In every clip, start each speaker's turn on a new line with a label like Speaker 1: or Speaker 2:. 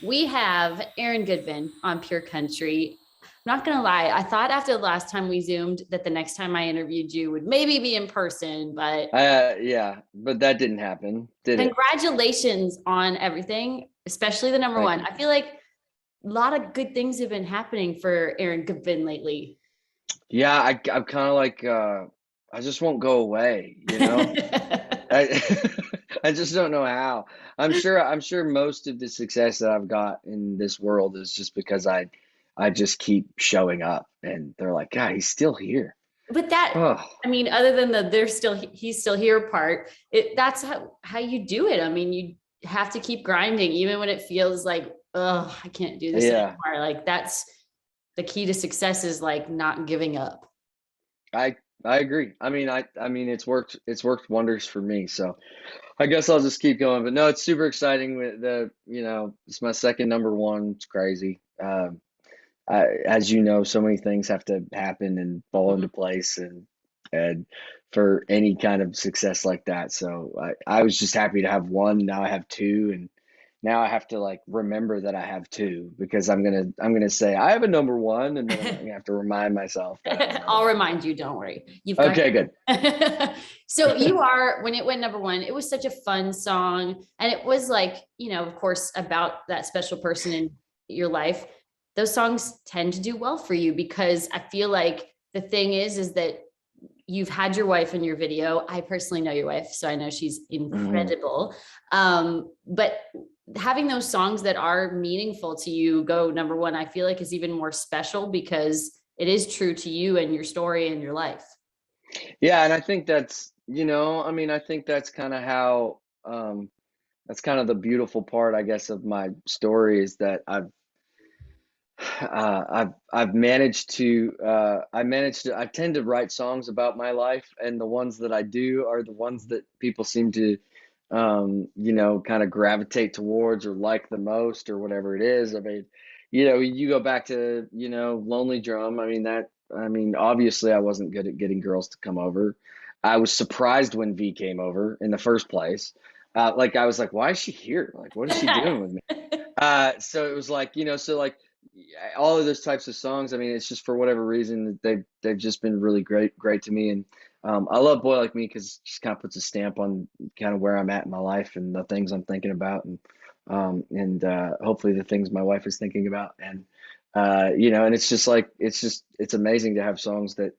Speaker 1: We have Aaron Goodvin on Pure Country. I'm not gonna lie, I thought after the last time we zoomed that the next time I interviewed you would maybe be in person, but
Speaker 2: Yeah, but that didn't happen, did it?
Speaker 1: congratulations on everything, especially the number
Speaker 2: Thank
Speaker 1: one.
Speaker 2: you.
Speaker 1: I feel like a lot of good things have been happening for Aaron Goodvin lately.
Speaker 2: Yeah, I'm kind of like I just won't go away, you know? I I just don't know how. I'm sure most of the success that I've got in this world is just because I just keep showing up and they're like, "God, he's still here."
Speaker 1: But that,
Speaker 2: Oh,
Speaker 1: I mean, other than the he's still here part, that's how you do it. I mean, you have to keep grinding even when it feels like, oh, I can't do this
Speaker 2: yeah.
Speaker 1: anymore. Like that's the key to success, is like not giving up.
Speaker 2: I I agree. I mean it's worked wonders for me. So I guess I'll just keep going. But no, it's super exciting with it's my second number one. It's crazy. As you know, so many things have to happen and fall into place and for any kind of success like that. So I was just happy to have one. Now I have two, and now I have to like remember that I have two because I'm gonna say I have a number one, and then I'm gonna have to remind myself that I have another
Speaker 1: I'll
Speaker 2: one.
Speaker 1: remind you, don't worry. You've got
Speaker 2: Okay, good.
Speaker 1: so you are, when it went number one, it was such a fun song. And it was like, of course, about that special person in your life. Those songs tend to do well for you because I feel like the thing is that you've had your wife in your video. I personally know your wife, so I know she's
Speaker 2: Hmm.
Speaker 1: incredible. But having those songs that are meaningful to you go number one, I feel like is even more special because it is true to you and your story and your life.
Speaker 2: Yeah, and I think I think that's kind of how that's kind of the beautiful part, I guess, of my story is that I've managed to I tend to write songs about my life, and the ones that I do are the ones that people seem to kind of gravitate towards or like the most or whatever it is. I mean, you go back to, Lonely Drum. Obviously I wasn't good at getting girls to come over. I was surprised when V came over in the first place. Like I was like, why is she here? Like, what is she doing with me? So it was like, so like yeah, all of those types of songs. I mean, it's just for whatever reason that they've just been really great to me. And I love Boy Like Me because it just kind of puts a stamp on kind of where I'm at in my life and the things I'm thinking about, and hopefully the things my wife is thinking about. And it's just like it's amazing to have songs that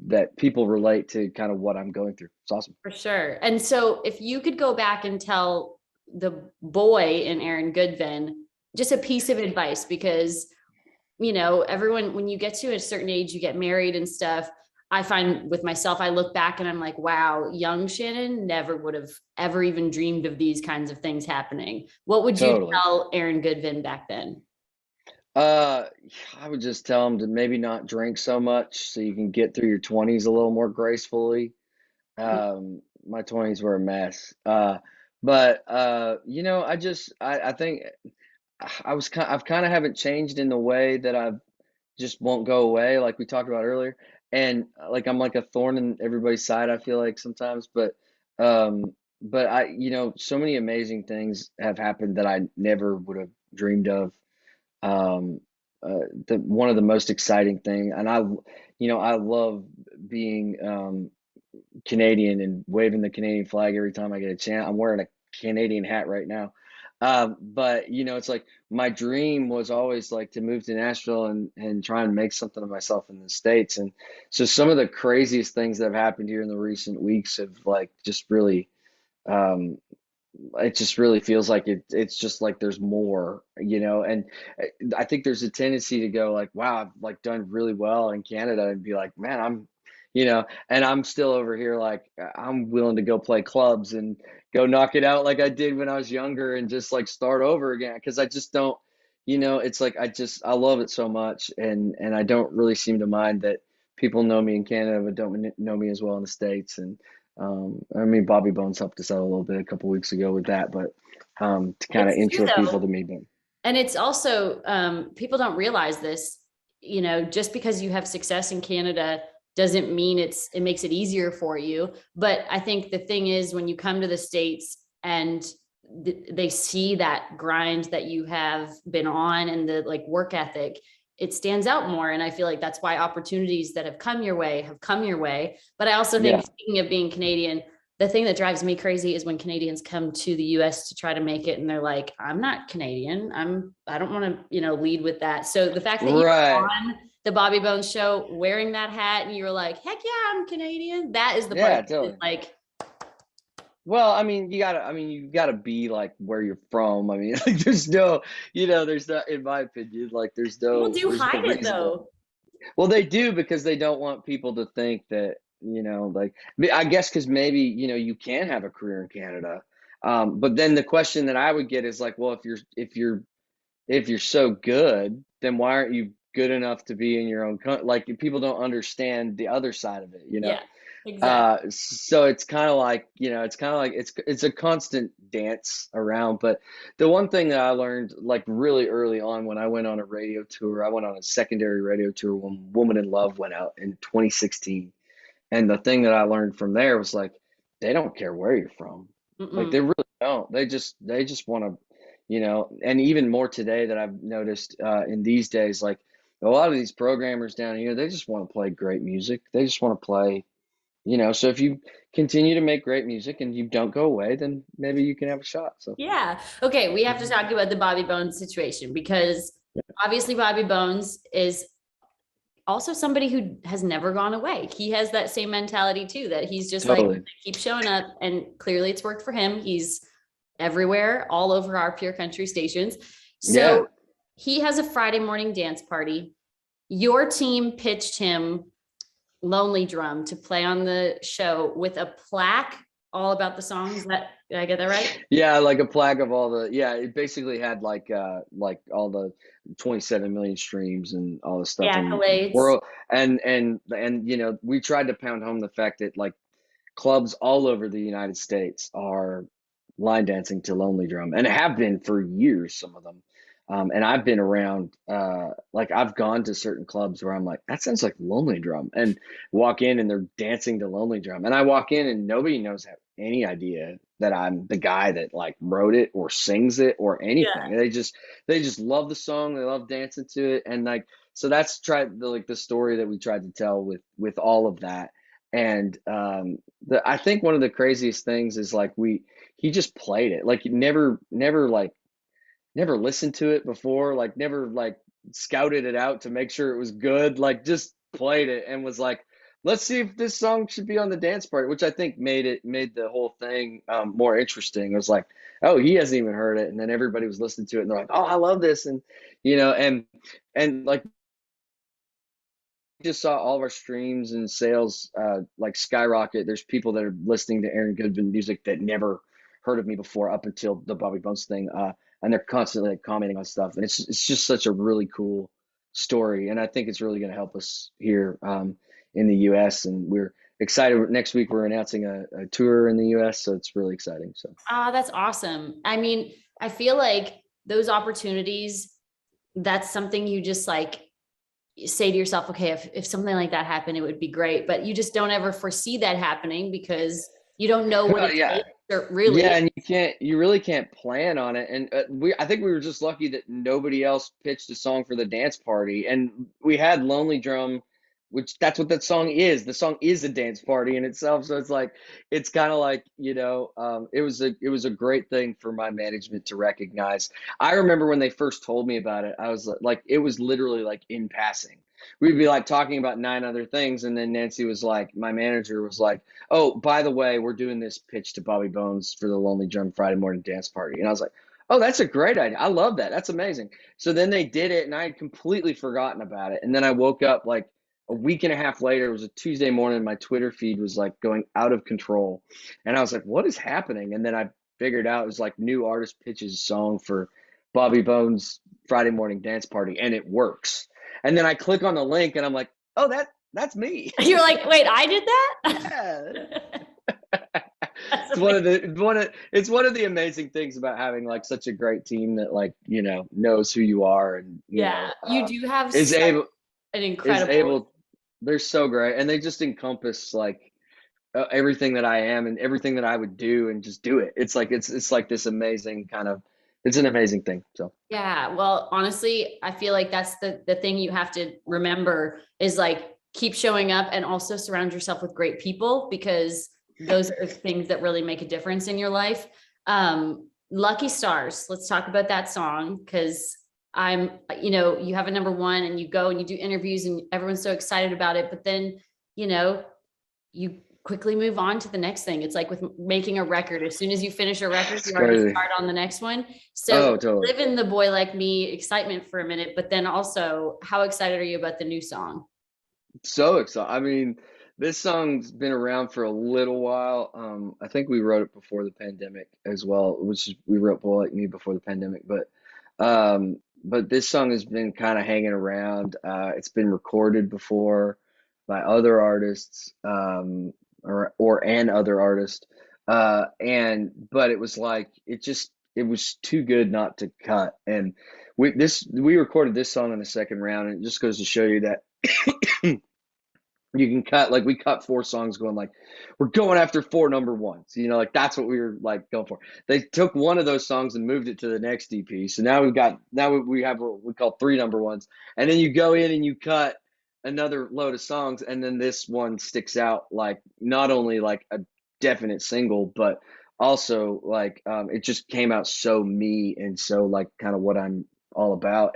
Speaker 2: that people relate to kind of what I'm going through. It's awesome.
Speaker 1: For sure. And so if you could go back and tell the boy in Aaron Goodvin just a piece of advice, because everyone, when you get to a certain age, you get married and stuff. I find with myself, I look back and I'm like, wow, young Shannon never would have ever even dreamed of these kinds of things happening. What would you
Speaker 2: Totally.
Speaker 1: tell Aaron Goodvin back then?
Speaker 2: Uh, I would just tell them to maybe not drink so much so you can get through your 20s a little more gracefully. My 20s were a mess. But I think I've kind of haven't changed in the way that I just won't go away, like we talked about earlier. And like I'm like a thorn in everybody's side, I feel like sometimes, but so many amazing things have happened that I never would have dreamed of. um, the one of the most exciting thing, and I love being Canadian and waving the Canadian flag every time I get a chance. I'm wearing a Canadian hat right now. But it's like my dream was always like to move to Nashville and try and make something of myself in the States. And so some of the craziest things that have happened here in the recent weeks have like just really um, it just really feels like it's just like there's more, and I think there's a tendency to go like, wow, I've like done really well in Canada and be like, man, and I'm still over here like I'm willing to go play clubs and go knock it out like I did when I was younger and just like start over again because I just don't, it's like I love it so much and I don't really seem to mind that people know me in Canada but don't know me as well in the States. And Bobby Bones helped us out a little bit a couple weeks ago with that, but to kind of
Speaker 1: It's true
Speaker 2: intro people
Speaker 1: though.
Speaker 2: to me. But
Speaker 1: And it's also, people don't realize this, just because you have success in Canada doesn't mean it makes it easier for you. But I think the thing is when you come to the States and they see that grind that you have been on and the like work ethic, it stands out more. And I feel like that's why opportunities that have come your way have come your way. But I also think,
Speaker 2: Yeah.
Speaker 1: speaking of being Canadian, the thing that drives me crazy is when Canadians come to the US to try to make it and they're like, I'm not Canadian. I don't want to, lead with that. So the fact that you were
Speaker 2: Right.
Speaker 1: on the Bobby Bones show wearing that hat and you were like, heck yeah, I'm Canadian. That is the part
Speaker 2: Yeah,
Speaker 1: that is
Speaker 2: totally.
Speaker 1: like,
Speaker 2: Well, you gotta be like where you're from. I mean, like, there's no, there's not, in my opinion, like
Speaker 1: people do
Speaker 2: there's no
Speaker 1: hide it
Speaker 2: reason to.
Speaker 1: though.
Speaker 2: Well, they do because they don't want people to think that, like, I guess because maybe, you can have a career in Canada. But then the question that I would get is like, well, if you're so good, then why aren't you good enough to be in your own country? Like, people don't understand the other side of it.
Speaker 1: Yeah, exactly.
Speaker 2: So it's kind of like, it's a constant dance around. But the one thing that I learned like really early on when I went on a radio tour, I went on a secondary radio tour when Woman in Love went out in 2016. And the thing that I learned from there was like, they don't care where you're from. Like,
Speaker 1: Mm-mm.
Speaker 2: they really don't. They just want to, and even more today that I've noticed in these days, like a lot of these programmers down here, they just want to play great music. They just want to play, so if you continue to make great music and you don't go away, then maybe you can have a shot. So,
Speaker 1: Yeah. Okay. We have to
Speaker 2: mhm.
Speaker 1: talk about the Bobby Bones situation because obviously Bobby Bones is also somebody who has never gone away. He has that same mentality too, that he's just like,
Speaker 2: Totally.
Speaker 1: keep showing up. And clearly it's worked for him. He's everywhere, all over our Pure Country stations.
Speaker 2: Yeah.
Speaker 1: So he has a Friday morning dance party. Your team pitched him Lonely Drum to play on the show with a plaque all about the songs. Did I get that right?
Speaker 2: Yeah, like a plaque of all the, yeah, it basically had like all the 27 million streams and all the
Speaker 1: The
Speaker 2: stuff in
Speaker 1: accolades.
Speaker 2: world. And we tried to pound home the fact that like clubs all over the United States are line dancing to Lonely Drum and have been for years, some of them. And I've been around, like I've gone to certain clubs where I'm like, that sounds like Lonely Drum, and walk in and they're dancing to Lonely Drum. And I walk in and nobody knows have any idea that I'm the guy that like wrote it or sings it or anything.
Speaker 1: Yeah.
Speaker 2: They just love the song. They love dancing to it. And like, so that's the story that we tried to tell with all of that. And I think one of the craziest things is like he just played it like never listened to it before, like never like scouted it out to make sure it was good, like just played it and was like, let's see if this song should be on the dance party, which I think made the whole thing more interesting. It was like, oh, he hasn't even heard it, and then everybody was listening to it and they're like, oh, I love this. And and like just saw all of our streams and sales like skyrocket. There's people that are listening to Aaron Goodvin music that never heard of me before up until the Bobby Bones thing, and they're constantly like, commenting on stuff, and it's just such a really cool story, and I think it's really going to help us here in the U.S. And we're excited. Next week we're announcing a tour in the U.S., so it's really exciting. So
Speaker 1: That's awesome. I mean, I feel like those opportunities, that's something you just like say to yourself, okay, if something like that happened, it would be great. But you just don't ever foresee that happening because you don't know what
Speaker 2: well,
Speaker 1: it
Speaker 2: yeah.
Speaker 1: takes or really.
Speaker 2: Yeah, and you really can't plan on it. And I think we were just lucky that nobody else pitched a song for the dance party. And we had Lonely Drum, which that's what that song is. The song is a dance party in itself. So it's like, it's kind of like, it was a great thing for my management to recognize. I remember when they first told me about it, I was like, it was literally like in passing. We'd be like talking about nine other things, and then Nancy was like, my manager was like, oh, by the way, we're doing this pitch to Bobby Bones for the Lonely Drum Friday morning dance party. And I was like, oh, that's a great idea. I love that. That's amazing. So then they did it, and I had completely forgotten about it. And then I woke up like a week and a half later. It was a Tuesday morning. My Twitter feed was like going out of control. And I was like, what is happening? And then I figured out it was like new artist pitches a song for Bobby Bones Friday morning dance party, and it works. And then I click on the link, and I'm like, oh, that's me.
Speaker 1: You're like, wait, I did
Speaker 2: Yeah.
Speaker 1: that?
Speaker 2: It's one of the amazing things about having like such a great team that like knows who you are, and
Speaker 1: Yeah, you do have
Speaker 2: is
Speaker 1: such
Speaker 2: able
Speaker 1: an
Speaker 2: is
Speaker 1: incredible.
Speaker 2: able they're so great, and they just encompass like everything that I am and everything that I would do and just do it. It's like this amazing kind of, it's an amazing thing. So
Speaker 1: Yeah, well, honestly, I feel like that's the thing you have to remember is like keep showing up and also surround yourself with great people because those are things that really make a difference in your life. Lucky Stars, let's talk about that song because I'm, you have a number one and you go and you do interviews and everyone's so excited about it, but then, you know, you quickly move on to the next thing. It's like with making a record. As soon as you finish a record,
Speaker 2: it's
Speaker 1: you already
Speaker 2: crazy.
Speaker 1: start on the next one. So
Speaker 2: Oh, totally.
Speaker 1: live in the Boy Like Me excitement for a minute, but then also how excited are you about the new song?
Speaker 2: So excited. I mean, this song's been around for a little while. I think we wrote it before the pandemic as well, which is, we wrote Boy Like Me before the pandemic, but this song has been kind of hanging around. It's been recorded before by other artists, or an other artist. And but it was like it was too good not to cut. And we recorded this song in the second round, and it just goes to show you that you can cut, like we cut 4 songs going like we're going after 4 number 1s, like that's what we were like going for. They took one of those songs and moved it to the next EP, so now we have what we call 3 number 1s, and then you go in and you cut another load of songs, and then this one sticks out like not only like a definite single, but also like it just came out so me and so like kind of what I'm all about.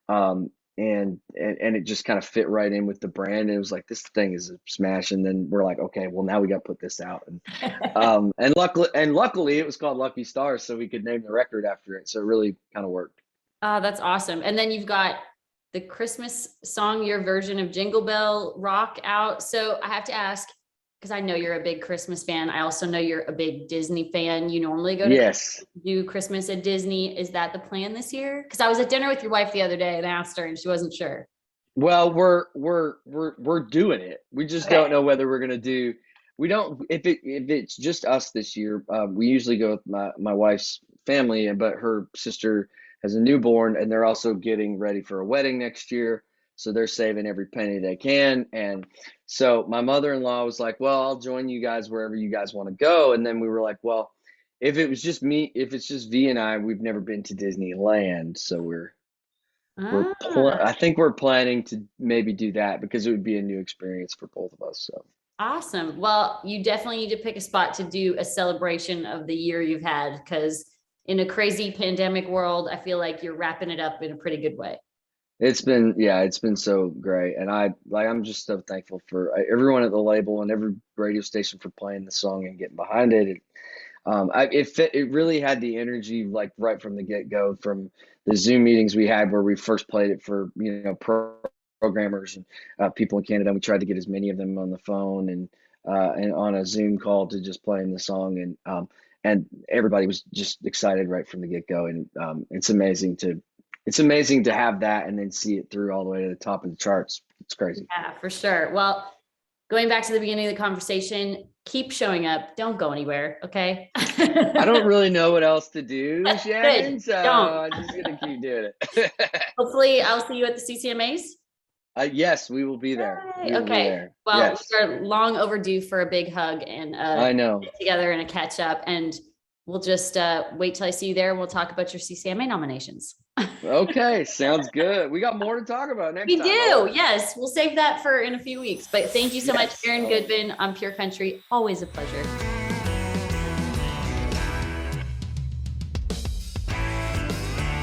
Speaker 2: Um and it just kind of fit right in with the brand. And it was like this thing is a smash. And then we're like, okay, well now we got to put this out. And luckily it was called Lucky Stars, so we could name the record after it. So it really kind of worked.
Speaker 1: Oh, that's awesome. And then you've got the Christmas song, your version of Jingle Bell Rock out. So I have to ask, because I know you're a big Christmas fan. I also know you're a big Disney fan. You normally go to
Speaker 2: Yes.
Speaker 1: do Christmas at Disney. Is that the plan this year? Because I was at dinner with your wife the other day and asked her and she wasn't sure.
Speaker 2: Well, we're doing it. We just
Speaker 1: Okay.
Speaker 2: don't know whether we're gonna do. We don't if it's just us this year. We usually go with my wife's family, but her sister has a newborn, and they're also getting ready for a wedding next year. So they're saving every penny they can. And so my mother-in-law was like, "Well, I'll join you guys wherever you guys want to go." And then we were like, "Well, if it's just V and I, we've never been to Disneyland, so
Speaker 1: Ah,
Speaker 2: I think we're planning to maybe do that because it would be a new experience for both of us. So
Speaker 1: awesome. Well, you definitely need to pick a spot to do a celebration of the year you've had because in a crazy pandemic world, I feel like you're wrapping it up in a pretty good way.
Speaker 2: it's been so great, and I'm just so thankful for everyone at the label and every radio station for playing the song and getting behind it. It really had the energy like right from the get go, from the Zoom meetings we had where we first played it for programmers and people in Canada. And we tried to get as many of them on the phone and on a Zoom call to just playing the song, and everybody was just excited right from the get go. And it's amazing to have that and then see it through all the way to the top of the charts. It's crazy.
Speaker 1: Yeah, for sure. Well, going back to the beginning of the conversation, keep showing up. Don't go anywhere. Okay.
Speaker 2: I don't really know what else to do, Shannon,
Speaker 1: Good.
Speaker 2: so
Speaker 1: Don't.
Speaker 2: I'm just gonna keep doing it.
Speaker 1: Hopefully, I'll see you at the CCMAs.
Speaker 2: Yes, we will be there.
Speaker 1: Yay.
Speaker 2: We will be
Speaker 1: Okay.
Speaker 2: there.
Speaker 1: Well,
Speaker 2: Yes,
Speaker 1: we are long overdue for a big hug and
Speaker 2: I know.
Speaker 1: get together and a catch up. And we'll just wait till I see you there. We'll talk about your CCMA nominations.
Speaker 2: Okay, sounds good. We got more to talk about next
Speaker 1: We
Speaker 2: time. I love
Speaker 1: do.
Speaker 2: it.
Speaker 1: Yes. We'll save that for in a few weeks. But thank you so much,
Speaker 2: Yes.
Speaker 1: Aaron
Speaker 2: Oh,
Speaker 1: Goodvin on Pure Country. Always a pleasure.